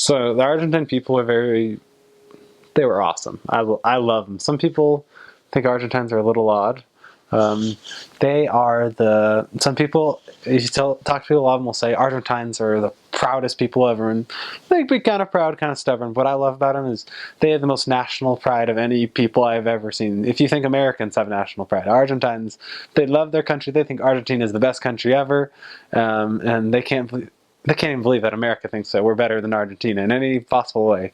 So the Argentine people were they were awesome. I love them. Some people think Argentines are a little odd. Um, some people, if you talk to people, a lot of them will say Argentines are the proudest people ever, and they can be kind of proud, kind of stubborn. What I love about them is they have the most national pride of any people I've ever seen. If you think Americans have national pride, Argentines, they love their country. They think Argentina is the best country ever, and they can't even believe that America thinks that we're better than Argentina in any possible way.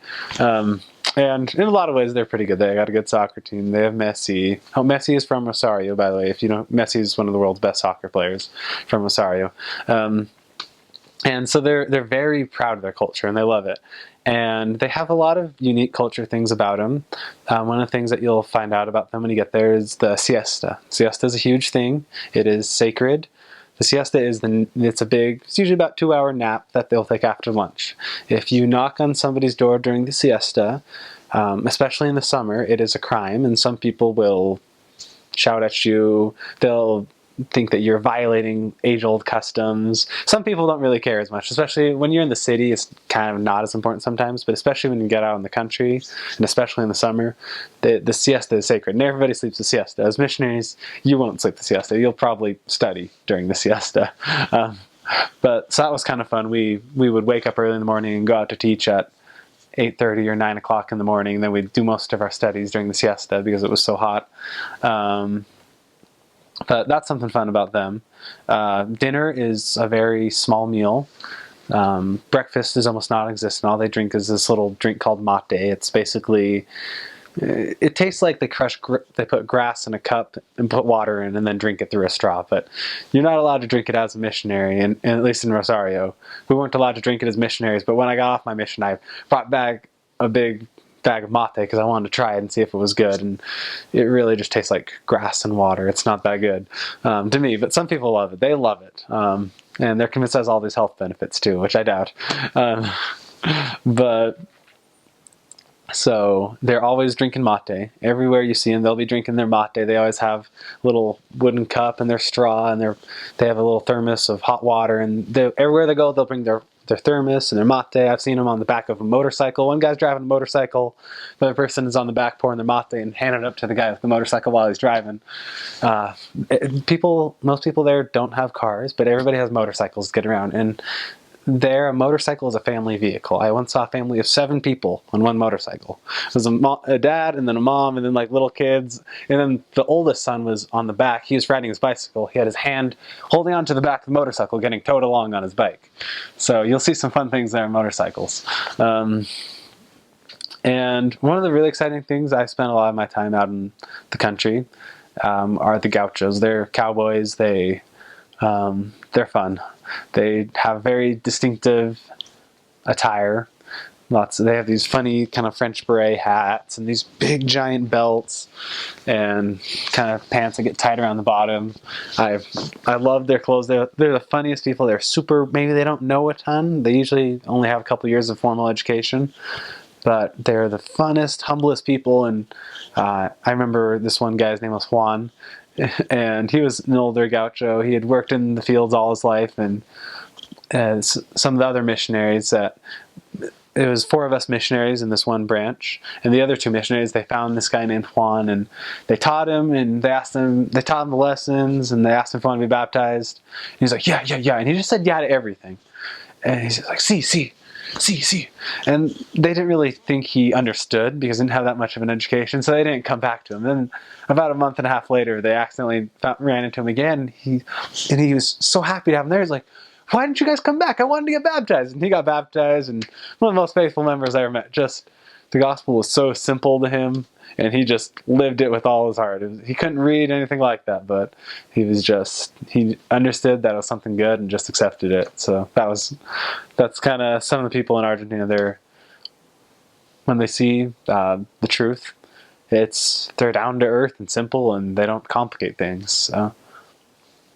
And in a lot of ways, they're pretty good. They got a good soccer team. They have Messi. Oh, Messi is from Rosario, by the way. If you know, Messi is one of the world's best soccer players from Rosario. And so they're very proud of their culture, and they love it. And they have a lot of unique culture things about them. One of the things that you'll find out about them when you get there is the siesta. Siesta is a huge thing. It is sacred. The siesta is it's usually about 2-hour nap that they'll take after lunch. If you knock on somebody's door during the siesta, especially in the summer, it is a crime, and some people will shout at you. They'll think that you're violating age-old customs. Some people don't really care as much, especially when you're in the city. It's kind of not as important sometimes, but especially when you get out in the country, and especially in the summer, the siesta is sacred, and everybody sleeps the siesta. As missionaries, you won't sleep the siesta. You'll probably study during the siesta. But so that was kind of fun. We would wake up early in the morning and go out to teach at 8:30 or 9 o'clock in the morning, and then we'd do most of our studies during the siesta because it was so hot. But that's something fun about them. Dinner is a very small meal. Breakfast is almost non-existent. All they drink is this little drink called mate. It's basically, it tastes like they put grass in a cup and put water in and then drink it through a straw. But you're not allowed to drink it as a missionary, and at least in Rosario. We weren't allowed to drink it as missionaries, but when I got off my mission, I brought back a big bag of mate because I wanted to try it and see if it was good, and it really just tastes like grass and water. It's not that good to me, but some people love it. They love it, and they're convinced it has all these health benefits too, which I doubt. But so they're always drinking mate. Everywhere you see them, they'll be drinking their mate. They always have a little wooden cup and their straw, and they have a little thermos of hot water, and everywhere they go, they'll bring their thermos and their mate. I've seen them on the back of a motorcycle. One guy's driving a motorcycle, the other person is on the back pouring their mate and handing it up to the guy with the motorcycle while he's driving. Most people there don't have cars, but everybody has motorcycles to get around, and a motorcycle is a family vehicle. I once saw a family of 7 people on one motorcycle. It was a dad, and then a mom, and then like little kids, and then the oldest son was on the back. He was riding his bicycle. He had his hand holding onto the back of the motorcycle, getting towed along on his bike. So you'll see some fun things there in motorcycles. And one of the really exciting things, I spent a lot of my time out in the country, are the Gauchos. They're cowboys. They're fun. They have very distinctive attire. They have these funny kind of French beret hats and these big giant belts and kind of pants that get tied around the bottom. I love their clothes. They're the funniest people. Maybe they don't know a ton. They usually only have a couple years of formal education, but they're the funnest, humblest people. And I remember this one guy's name was Juan, and he was an older gaucho. He had worked in the fields all his life, and some of the other missionaries it was 4 of us missionaries in this one branch, and the other 2 missionaries, they found this guy named Juan, and they taught him, and they taught him the lessons, and they asked him if he wanted to be baptized. And he's like, yeah, and he just said yeah to everything. And he's like, see. And they didn't really think he understood because he didn't have that much of an education, so they didn't come back to him. Then about a month and a half later, they accidentally ran into him again. He was so happy to have him there. He's like, why didn't you guys come back? I wanted to get baptized. And he got baptized, and one of the most faithful members I ever met. Just the gospel was so simple to him, and he just lived it with all his heart. He couldn't read anything like that, but he understood that it was something good and just accepted it. So that's kind of some of the people in Argentina. When they see the truth, they're down to earth and simple, and they don't complicate things. So